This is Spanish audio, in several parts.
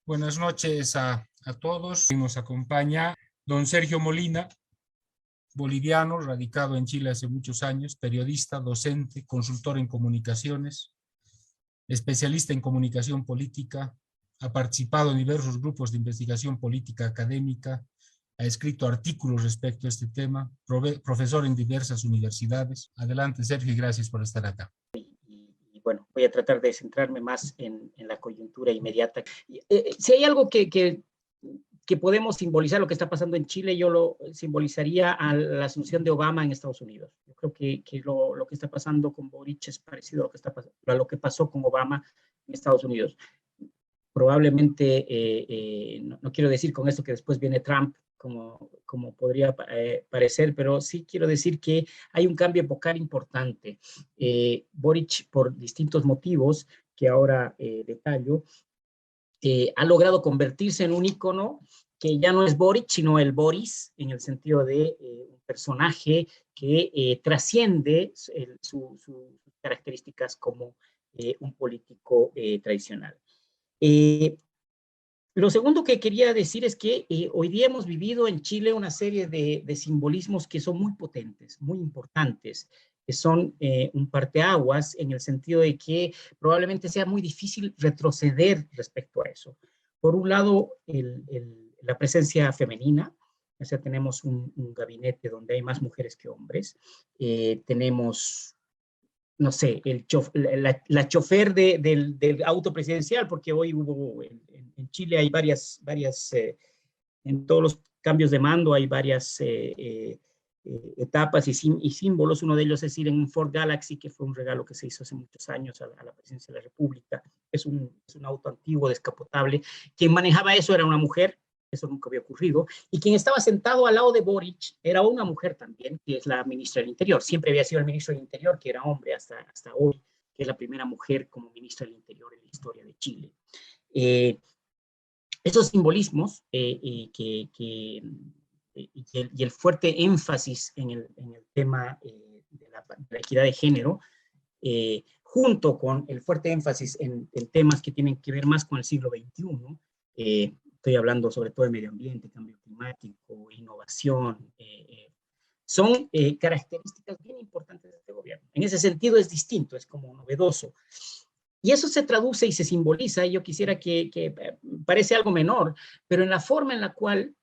Buenas noches a todos. Nos acompaña don Sergio Molina, boliviano, radicado en Chile hace muchos años, periodista, docente, consultor en comunicaciones, especialista en comunicación política, ha participado en diversos grupos de investigación política académica, ha escrito artículos respecto a este tema, profesor en diversas universidades. Adelante, Sergio, y gracias por estar acá. Bueno, voy a tratar de centrarme más en la coyuntura inmediata. Si hay algo que podemos simbolizar lo que está pasando en Chile, yo lo simbolizaría a la asunción de Obama en Estados Unidos. Yo creo que lo que está pasando con Boric es parecido a lo que pasó con Obama en Estados Unidos. Probablemente, no quiero decir con esto que después viene Trump, como podría parecer, pero sí quiero decir que hay un cambio epocal importante. Boric, por distintos motivos que ahora detallo, ha logrado convertirse en un ícono que ya no es Boric, sino el Boris, en el sentido de un personaje que trasciende sus características como un político tradicional. Lo segundo que quería decir es que hoy día hemos vivido en Chile una serie de simbolismos que son muy potentes, muy importantes, que son un parteaguas en el sentido de que probablemente sea muy difícil retroceder respecto a eso. Por un lado, la presencia femenina, o sea, tenemos un gabinete donde hay más mujeres que hombres, tenemos no sé, la chofer del auto presidencial, porque hoy hubo, en Chile hay varias en todos los cambios de mando hay varias etapas y símbolos. Uno de ellos es ir en un Ford Galaxy, que fue un regalo que se hizo hace muchos años a la presidencia de la República. Es un auto antiguo, descapotable. Quien manejaba eso era una mujer. Eso nunca había ocurrido, y quien estaba sentado al lado de Boric era una mujer también, que es la ministra del Interior. Siempre había sido el ministro del Interior, que era hombre hasta hoy, que es la primera mujer como ministra del Interior en la historia de Chile. Esos simbolismos y el fuerte énfasis en el tema de la equidad de género, junto con el fuerte énfasis en temas que tienen que ver más con el siglo XXI, estoy hablando sobre todo de medio ambiente, cambio climático, innovación, son características bien importantes de este gobierno. En ese sentido es distinto, es como novedoso. Y eso se traduce y se simboliza, y yo quisiera que parece algo menor, pero en la forma en la cual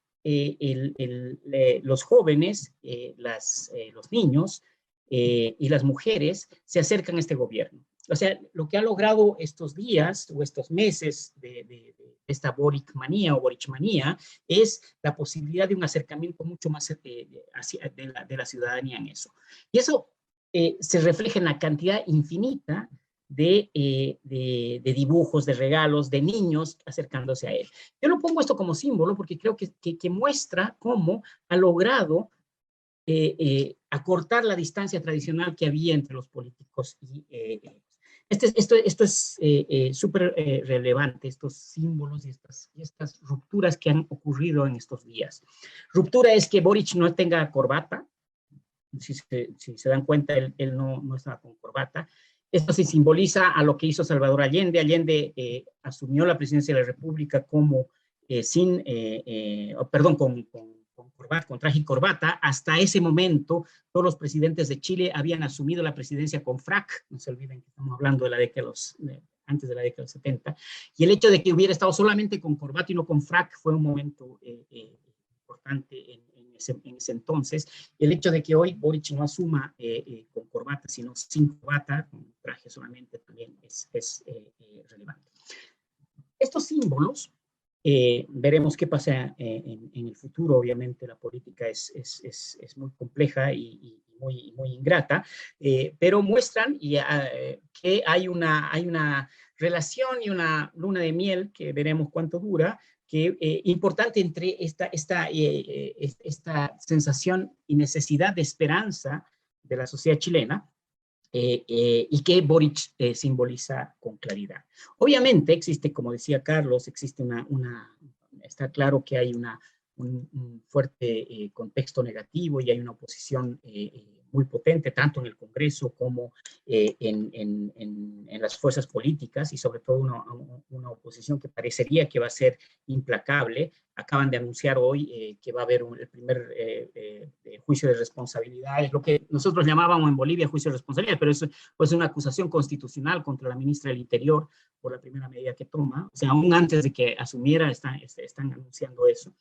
los jóvenes, los niños y las mujeres se acercan a este gobierno. O sea, lo que ha logrado estos días o estos meses de esta Boricmanía o Borichmanía es la posibilidad de un acercamiento mucho más de la ciudadanía en eso. Y eso se refleja en la cantidad infinita de dibujos, de regalos, de niños acercándose a él. Yo lo pongo esto como símbolo porque creo que muestra cómo ha logrado acortar la distancia tradicional que había entre los políticos y esto es súper relevante, estos símbolos y estas rupturas que han ocurrido en estos días. Ruptura es que Boric no tenga corbata. Si se dan cuenta, él no estaba con corbata. Esto se simboliza a lo que hizo Salvador Allende. Allende asumió la presidencia de la República como con traje y corbata. Hasta ese momento, todos los presidentes de Chile habían asumido la presidencia con frac. No se olviden que estamos hablando de la década antes de la década de los 70. Y el hecho de que hubiera estado solamente con corbata y no con frac fue un momento importante en ese entonces. El hecho de que hoy Boric no asuma con corbata, sino sin corbata, con traje solamente, también es relevante. Estos símbolos, veremos qué pasa en el futuro. Obviamente la política es muy compleja y muy ingrata, pero muestran que hay una relación y una luna de miel, que veremos cuánto dura, que importante entre esta sensación y necesidad de esperanza de la sociedad chilena, y que Boric simboliza con claridad. Obviamente existe, como decía Carlos, existe está claro que hay un fuerte contexto negativo y hay una oposición muy potente, tanto en el Congreso como en las fuerzas políticas, y sobre todo una oposición que parecería que va a ser implacable. Acaban de anunciar hoy que va a haber el primer juicio de responsabilidad, lo que nosotros llamábamos en Bolivia juicio de responsabilidad, pero eso pues, es una acusación constitucional contra la ministra del Interior por la primera medida que toma. O sea, aún antes de que asumiera, están anunciando eso.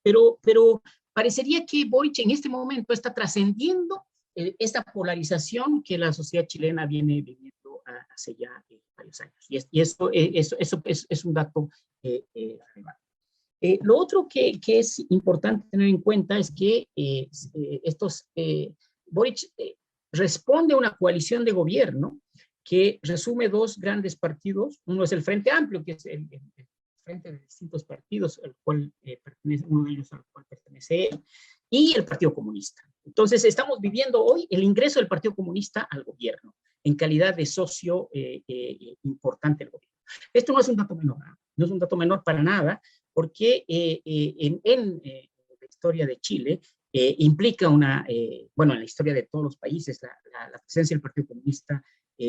Pero parecería que Boric en este momento está trascendiendo esta polarización que la sociedad chilena viene viviendo hace ya varios años. Y eso es un dato relevante. Lo otro que es importante tener en cuenta es que Boric responde a una coalición de gobierno que resume dos grandes partidos. Uno es el Frente Amplio, que es el frente de distintos partidos, al cual pertenece, uno de ellos al cual pertenece él, y el Partido Comunista. Entonces, estamos viviendo hoy el ingreso del Partido Comunista al gobierno, en calidad de socio importante del gobierno. Esto no es un dato menor, no es un dato menor para nada, porque en la historia de Chile implica bueno, en la historia de todos los países, la presencia del Partido Comunista,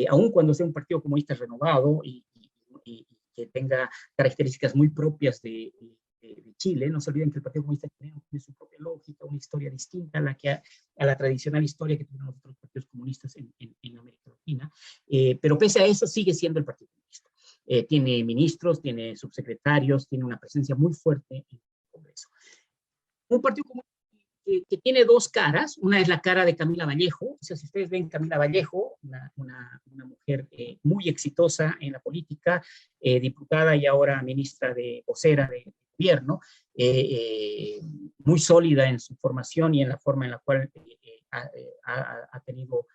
aun cuando sea un Partido Comunista renovado y que tenga características muy propias de Chile. No se olviden que el Partido Comunista tiene su propia lógica, una historia distinta a la tradicional historia que tienen los otros partidos comunistas en América Latina, pero pese a eso sigue siendo el Partido Comunista. Tiene ministros, tiene subsecretarios, tiene una presencia muy fuerte en el Congreso. Un Partido Comunista que tiene dos caras. Una es la cara de Camila Vallejo. O sea, si ustedes ven Camila Vallejo, una mujer muy exitosa en la política, diputada y ahora ministra vocera de gobierno, muy sólida en su formación y en la forma en la cual ha tenido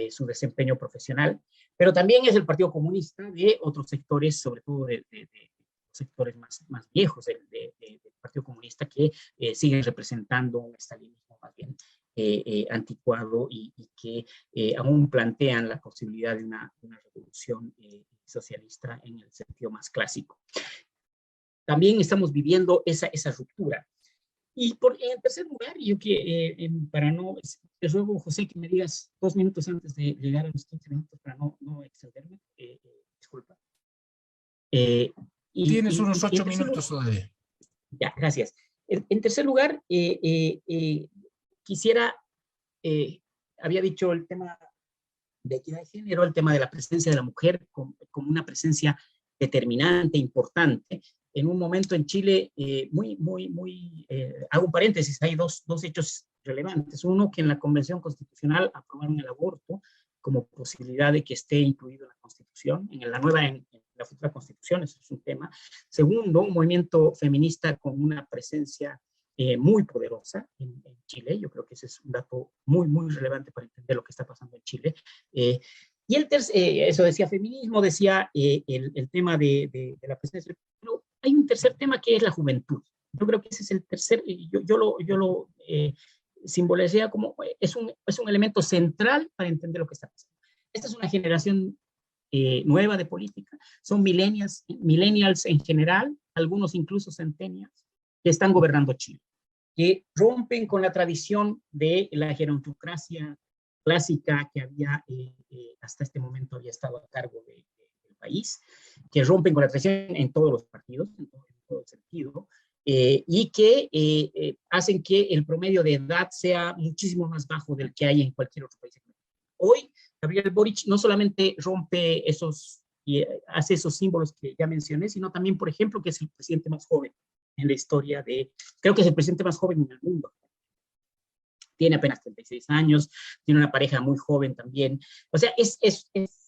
su desempeño profesional, pero también es el Partido Comunista de otros sectores, sobre todo de sectores más viejos del Partido Comunista, que siguen representando un estalinismo más bien anticuado y que aún plantean la posibilidad de una revolución socialista en el sentido más clásico. También estamos viviendo esa ruptura. Y en tercer lugar, yo que para no, te ruego, José, que me digas 2 minutos antes de llegar a los 15 minutos para no extenderme, disculpa. Tienes unos 8 minutos todavía. Ya, gracias. En tercer lugar, quisiera, había dicho el tema de equidad de género, el tema de la presencia de la mujer como una presencia determinante, importante. En un momento en Chile, hago un paréntesis, hay dos hechos relevantes. Uno, que en la Convención Constitucional aprobaron el aborto como posibilidad de que esté incluido en la Constitución, en la futura Constitución, eso es un tema. Segundo, un movimiento feminista con una presencia muy poderosa en Chile. Yo creo que ese es un dato muy relevante para entender lo que está pasando en Chile. Y eso decía feminismo, decía el tema de la presencia. Pero hay un tercer tema que es la juventud. Yo creo que ese es el tercer, yo lo simbolizaba como, es un elemento central para entender lo que está pasando. Esta es una generación nueva de política, son millennials en general, algunos incluso centennials, que están gobernando Chile, que rompen con la tradición de la gerontocracia clásica que había hasta este momento había estado a cargo del país, que rompen con la tradición en todos los partidos, en todo sentido, y que hacen que el promedio de edad sea muchísimo más bajo del que hay en cualquier otro país. Hoy, Gabriel Boric no solamente rompe y hace esos símbolos que ya mencioné, sino también, por ejemplo, que es el presidente más joven en la historia creo que es el presidente más joven en el mundo. Tiene apenas 36 años, tiene una pareja muy joven también. O sea,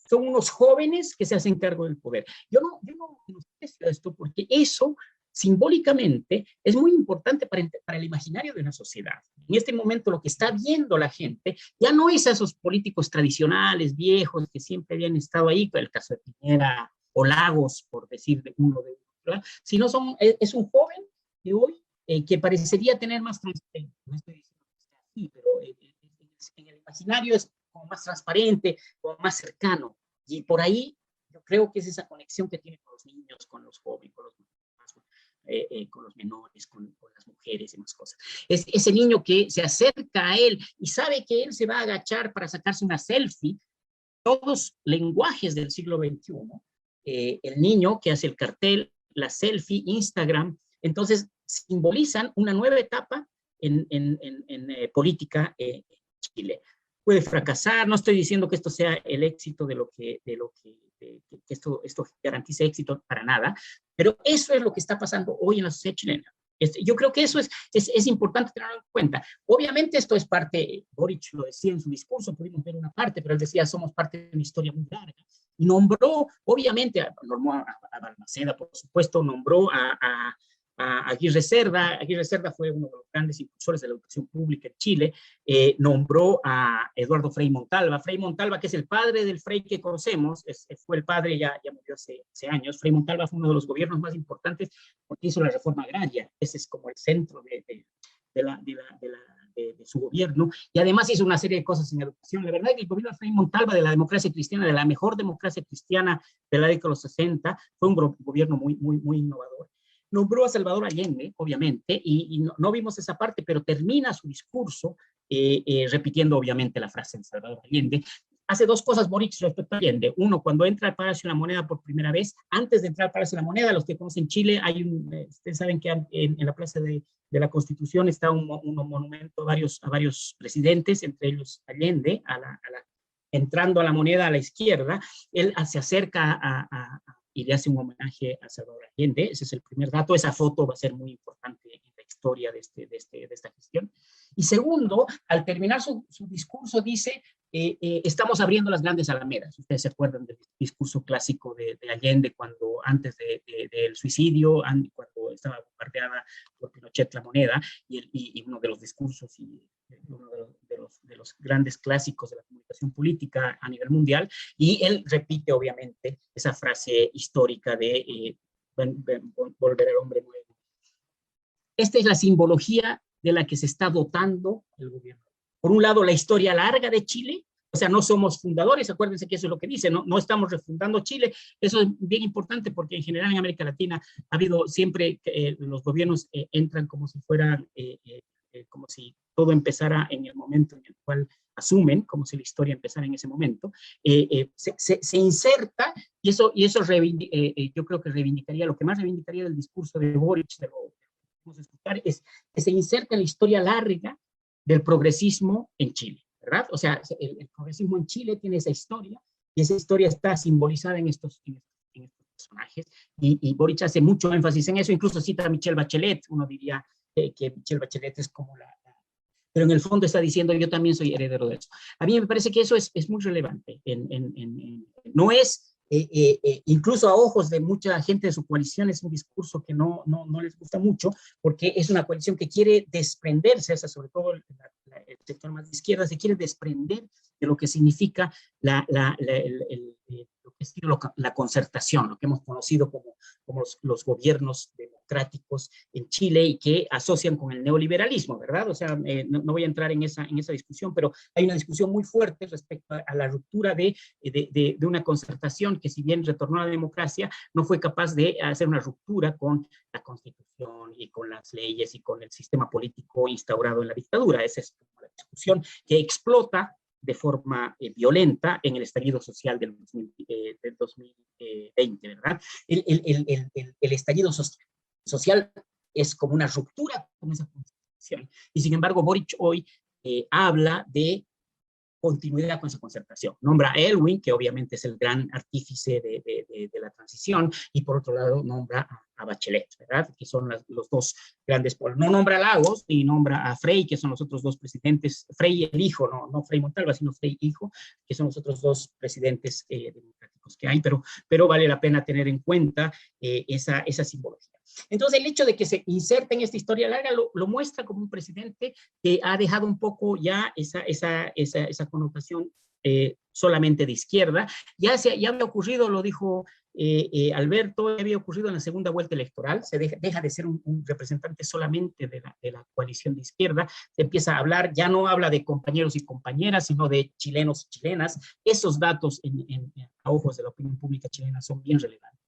son unos jóvenes que se hacen cargo del poder. Yo no menosprecio esto porque eso simbólicamente es muy importante para el imaginario de una sociedad. En este momento lo que está viendo la gente ya no es a esos políticos tradicionales, viejos, que siempre habían estado ahí, el caso de Piñera o Lagos, por decir uno de ellos, sino es un joven de hoy que parecería tener más transparencia. No estoy diciendo que sea así, pero en el imaginario es como más transparente, como más cercano. Y por ahí yo creo que es esa conexión que tiene con los niños, con los jóvenes, con los con los menores, con las mujeres y más cosas. Es ese niño que se acerca a él y sabe que él se va a agachar para sacarse una selfie, todos lenguajes del siglo XXI, el niño que hace el cartel, la selfie, Instagram, entonces simbolizan una nueva etapa en política en Chile. Puede fracasar, no estoy diciendo que esto sea el éxito que esto garantice éxito para nada, pero eso es lo que está pasando hoy en la sociedad chilena. Yo creo que eso es importante tenerlo en cuenta. Obviamente esto es parte, Boric lo decía en su discurso, pudimos ver una parte, pero él decía, somos parte de una historia muy larga. Y nombró, obviamente, nombró a Balmaceda, por supuesto, nombró a Aguirre Cerda. Aguirre Cerda fue uno de los grandes impulsores de la educación pública en Chile. Nombró a Eduardo Frei Montalva. Frei Montalva, que es el padre del Frei que conocemos, fue el padre, ya murió hace años. Frei Montalva fue uno de los gobiernos más importantes porque hizo la reforma agraria. Ese es como el centro de su gobierno, y además hizo una serie de cosas en educación. La verdad es que el gobierno de Frei Montalva, de la democracia cristiana, de la mejor democracia cristiana de la década de los 60, fue un gobierno muy innovador. Nombró a Salvador Allende, obviamente, y no vimos esa parte, pero termina su discurso repitiendo, obviamente, la frase de Salvador Allende. Hace dos cosas Boric respecto a Allende. Uno, cuando entra al Palacio de la Moneda por primera vez, antes de entrar al Palacio de la Moneda, los que conocen Chile, ustedes saben que en la Plaza de la Constitución está un monumento a varios presidentes, entre ellos Allende, entrando a la Moneda a la izquierda. Él se acerca y le hace un homenaje a Salvador Allende. Ese es el primer dato. Esa foto va a ser muy importante en la historia de esta gestión. Y segundo, al terminar su discurso dice, estamos abriendo las grandes alamedas. Ustedes se acuerdan del discurso clásico de Allende cuando antes del suicidio, cuando estaba bombardeada por Pinochet la Moneda, y uno de los discursos y uno de los grandes clásicos de la comunicación política a nivel mundial, y él repite obviamente esa frase histórica de volver al hombre nuevo. Esta es la simbología de la que se está dotando el gobierno. Por un lado, la historia larga de Chile, o sea, no somos fundadores, acuérdense que eso es lo que dice, no estamos refundando Chile. Eso es bien importante porque en general en América Latina ha habido siempre, los gobiernos entran como si fueran, como si todo empezara en el momento en el cual asumen, como si la historia empezara en ese momento, se inserta, y eso yo creo que reivindicaría, lo que más reivindicaría del discurso de Boric, de lo que vamos a escuchar, es que se inserta en la historia larga del progresismo en Chile, ¿verdad? O sea, el progresismo en Chile tiene esa historia, y esa historia está simbolizada en estos personajes, y Boric hace mucho énfasis en eso, incluso cita a Michelle Bachelet. Uno diría que Michelle Bachelet es como pero en el fondo está diciendo, yo también soy heredero de eso. A mí me parece que eso es muy relevante. No es, incluso a ojos de mucha gente de su coalición, es un discurso que no les gusta mucho, porque es una coalición que quiere desprenderse, o sea, sobre todo el sector más de izquierda, se quiere desprender de lo que significa lo que ha sido la concertación, lo que hemos conocido como los gobiernos democráticos en Chile, y que asocian con el neoliberalismo, ¿verdad? O sea, no voy a entrar en esa discusión, pero hay una discusión muy fuerte respecto a la ruptura de una concertación que, si bien retornó a la democracia, no fue capaz de hacer una ruptura con la Constitución y con las leyes y con el sistema político instaurado en la dictadura. Esa es la discusión que explota de forma violenta en el estallido social del 2020, ¿verdad? El estallido social es como una ruptura con esa concertación, y sin embargo Boric hoy habla de continuidad con esa concertación. Nombra a Elwin, que obviamente es el gran artífice de la transición, y por otro lado nombra a Bachelet, ¿verdad? Que son los dos grandes polos. No nombra a Lagos, ni nombra a Frei, que son los otros dos presidentes, Frei el hijo, no Frei Montalva, sino Frei hijo, que son los otros dos presidentes democráticos que hay, pero vale la pena tener en cuenta esa simbología. Entonces, el hecho de que se inserte en esta historia larga lo muestra como un presidente que ha dejado un poco ya esa connotación solamente de izquierda. Ya había ocurrido, lo dijo Alberto, había ocurrido en la segunda vuelta electoral. Se deja de ser un representante solamente de la coalición de izquierda. Se empieza a hablar, ya no habla de compañeros y compañeras, sino de chilenos y chilenas. Esos datos a ojos de la opinión pública chilena son bien relevantes.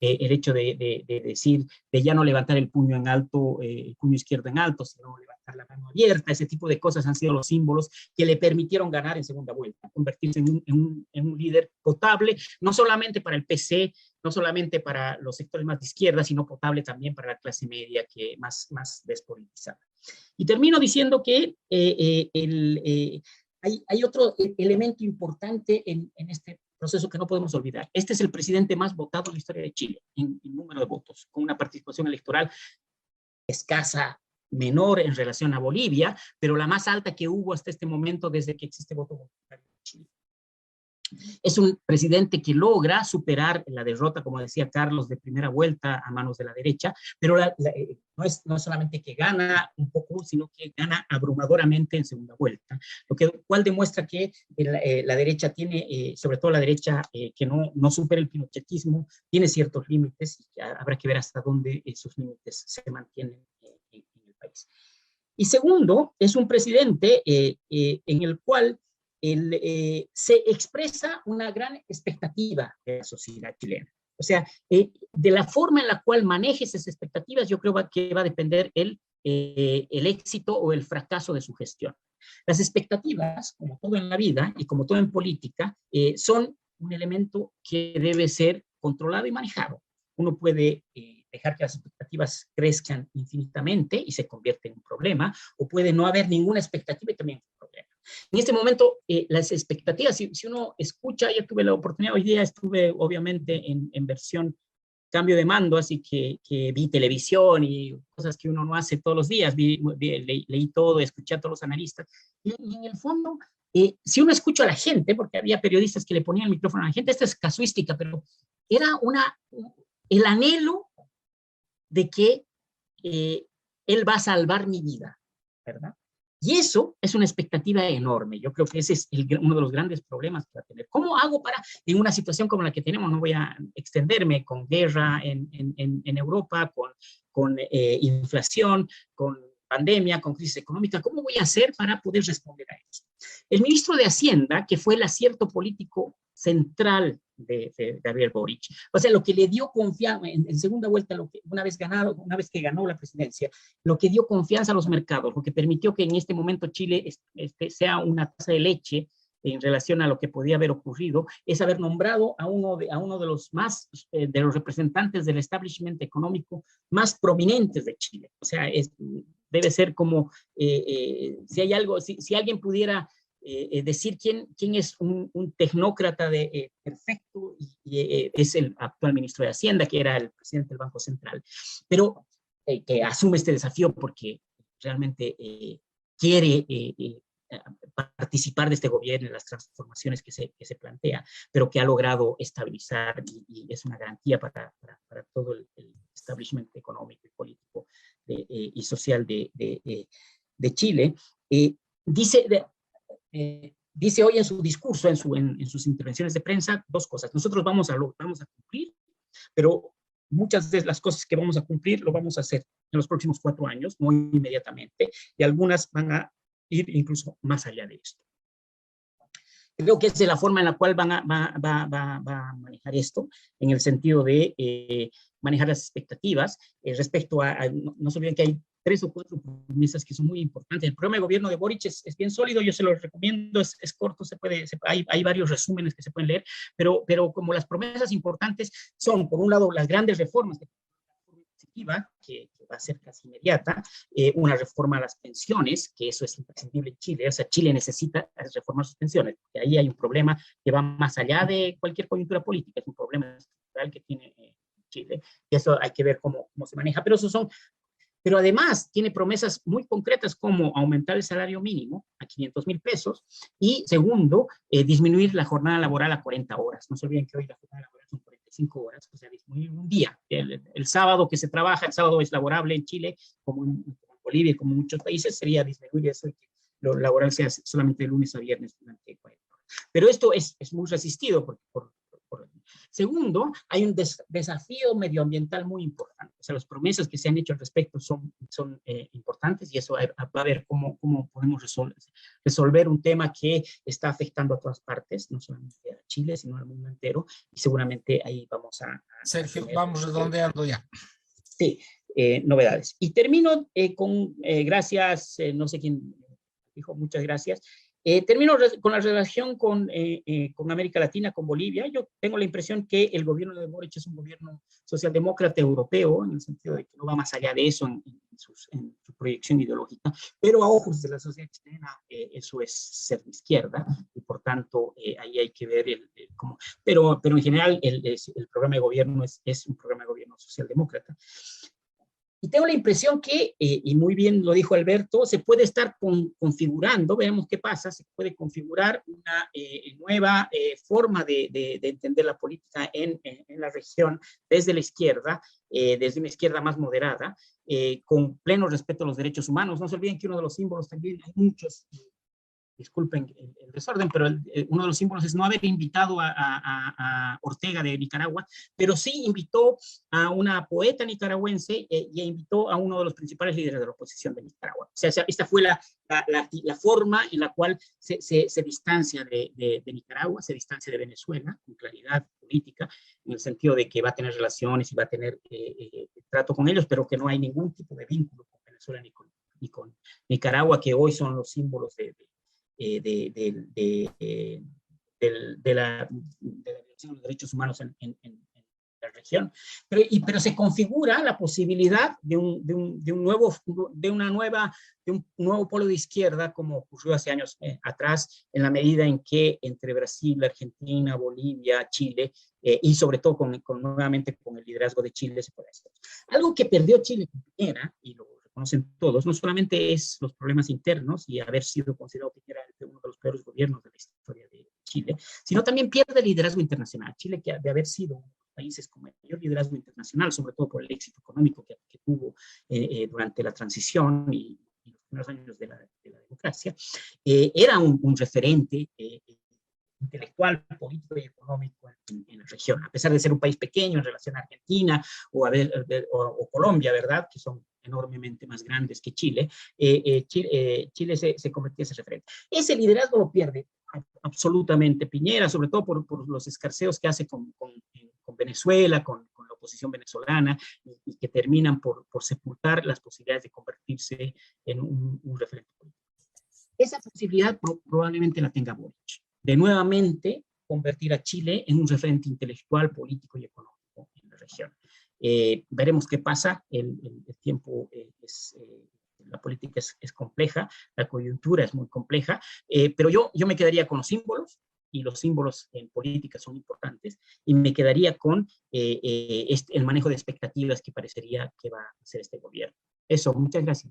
el hecho de decir, de ya no levantar el puño en alto, el puño izquierdo en alto, sino levantar la mano abierta, ese tipo de cosas han sido los símbolos que le permitieron ganar en segunda vuelta, convertirse en un líder potable, no solamente para el PC, no solamente para los sectores más de izquierda, sino potable también para la clase media, que más despolitizada. Y termino diciendo que hay otro elemento importante en este proceso que no podemos olvidar. Este es el presidente más votado en la historia de Chile, en número de votos, con una participación electoral escasa, menor en relación a Bolivia, pero la más alta que hubo hasta este momento desde que existe voto voluntario en Chile. Es un presidente que logra superar la derrota, como decía Carlos, de primera vuelta a manos de la derecha, pero no es solamente que gana un poco, sino que gana abrumadoramente en segunda vuelta, lo cual demuestra que la derecha tiene, sobre todo la derecha que no supera el pinochetismo, tiene ciertos límites y que habrá que ver hasta dónde esos límites se mantienen en el país. Y segundo, es un presidente en el cual se expresa una gran expectativa de la sociedad chilena. O sea, de la forma en la cual maneje esas expectativas, yo creo que va a depender el éxito o el fracaso de su gestión. Las expectativas, como todo en la vida y como todo en política, son un elemento que debe ser controlado y manejado. Uno puede dejar que las expectativas crezcan infinitamente y se convierte en un problema, o puede no haber ninguna expectativa y también un problema. En este momento, las expectativas, si uno escucha, ya tuve la oportunidad, hoy día estuve obviamente en versión cambio de mando, así que vi televisión y cosas que uno no hace todos los días, leí todo, escuché a todos los analistas, y en el fondo, si uno escucha a la gente, porque había periodistas que le ponían el micrófono a la gente, esta es casuística, pero era el anhelo de que él va a salvar mi vida, ¿verdad? Y eso es una expectativa enorme. Yo creo que ese es uno de los grandes problemas que va a tener. ¿Cómo hago para, en una situación como la que tenemos, no voy a extenderme, con guerra en Europa, con inflación, con pandemia, con crisis económica, cómo voy a hacer para poder responder a eso? El ministro de Hacienda, que fue el acierto político central de Gabriel Boric, o sea, lo que le dio confianza en segunda vuelta, una vez que ganó la presidencia, lo que dio confianza a los mercados, lo que permitió que en este momento Chile sea una tasa de leche en relación a lo que podía haber ocurrido, es haber nombrado a uno de los más, de los representantes del establishment económico más prominentes de Chile. O sea, debe ser como, si hay algo, si alguien pudiera decir quién es un tecnócrata perfecto, y es el actual ministro de Hacienda, que era el presidente del Banco Central, pero que asume este desafío porque realmente quiere participar de este gobierno en las transformaciones que se plantea, pero que ha logrado estabilizar y es una garantía para todo el establishment económico y político y social de Chile. Dice hoy en su discurso, en sus intervenciones de prensa, dos cosas. Nosotros vamos a cumplir, pero muchas de las cosas que vamos a cumplir lo vamos a hacer en los próximos 4 años, no inmediatamente, y algunas van a ir incluso más allá de esto. Creo que es de la forma en la cual va a manejar esto, en el sentido de manejar las expectativas respecto a no se olviden que hay 3 o 4 promesas que son muy importantes. El programa de gobierno de Boric es bien sólido, yo se lo recomiendo, es corto, hay varios resúmenes que se pueden leer, pero como las promesas importantes son, por un lado, las grandes reformas que va a ser casi inmediata, una reforma a las pensiones, que eso es imprescindible en Chile, o sea, Chile necesita reformar sus pensiones, porque ahí hay un problema que va más allá de cualquier coyuntura política, es un problema estructural que tiene Chile, y eso hay que ver cómo se maneja, pero además tiene promesas muy concretas como aumentar el salario mínimo a 500,000 pesos y, segundo, disminuir la jornada laboral a 40 horas. No se olviden que hoy la jornada laboral son 45 horas, o sea, disminuir un día. El sábado que se trabaja, el sábado es laborable en Chile, como en Bolivia y como en muchos países, sería disminuir eso y que lo laboral sea solamente de lunes a viernes durante 40 horas. Pero esto es muy resistido Segundo, hay un desafío medioambiental muy importante. O sea, las promesas que se han hecho al respecto son importantes, y eso va a ver cómo podemos resolver un tema que está afectando a todas partes, no solamente a Chile, sino al mundo entero, y seguramente ahí vamos a Sergio, tener, vamos redondeando ya. Sí, novedades. Y termino con gracias, no sé quién dijo, muchas gracias. Termino con la relación con América Latina, con Bolivia. Yo tengo la impresión que el gobierno de Boric es un gobierno socialdemócrata europeo, en el sentido de que no va más allá de eso en su proyección ideológica, pero a ojos de la sociedad chilena eso es ser de izquierda, y por tanto ahí hay que ver cómo. Pero en general el programa de gobierno es un programa de gobierno socialdemócrata. Y tengo la impresión que, y muy bien lo dijo Alberto, se puede estar configurando, veamos qué pasa, se puede configurar una nueva forma de entender la política en la región desde la izquierda, desde una izquierda más moderada, con pleno respeto a los derechos humanos. No se olviden que uno de los símbolos también, hay muchos, disculpen el desorden, pero uno de los símbolos es no haber invitado a Ortega de Nicaragua, pero sí invitó a una poeta nicaragüense y invitó a uno de los principales líderes de la oposición de Nicaragua. O sea, esta fue la forma en la cual se distancia de Nicaragua, se distancia de Venezuela, con claridad política, en el sentido de que va a tener relaciones y va a tener trato con ellos, pero que no hay ningún tipo de vínculo con Venezuela ni con Nicaragua, que hoy son los símbolos de la violación de los derechos humanos en la región. Pero se configura la posibilidad de un nuevo polo de izquierda, como ocurrió hace años atrás, en la medida en que entre Brasil, Argentina, Bolivia, Chile, y sobre todo nuevamente con el liderazgo de Chile, se puede hacer. Algo que perdió Chile con Piñera, y lo conocen todos, no solamente es los problemas internos y haber sido considerado Piñera uno de los peores gobiernos de la historia de Chile, sino también pierde el liderazgo internacional. Chile, que de haber sido uno de los países con mayor liderazgo internacional, sobre todo por el éxito económico que tuvo durante la transición y los primeros años de la democracia, era un referente intelectual, político y económico en la región, a pesar de ser un país pequeño en relación a Argentina o Colombia, ¿verdad?, que son enormemente más grandes que Chile. Chile se convertía en ese referente. Ese liderazgo lo pierde absolutamente Piñera, sobre todo por los escarceos que hace con Venezuela, con la oposición venezolana, y que terminan por sepultar las posibilidades de convertirse en un referente político. Esa posibilidad probablemente la tenga Boric, de nuevamente convertir a Chile en un referente intelectual, político y económico en la región. Veremos qué pasa. El tiempo la política es compleja, la coyuntura es muy compleja, pero yo me quedaría con los símbolos, y los símbolos en política son importantes, y me quedaría con el manejo de expectativas que parecería que va a hacer este gobierno. Eso, muchas gracias.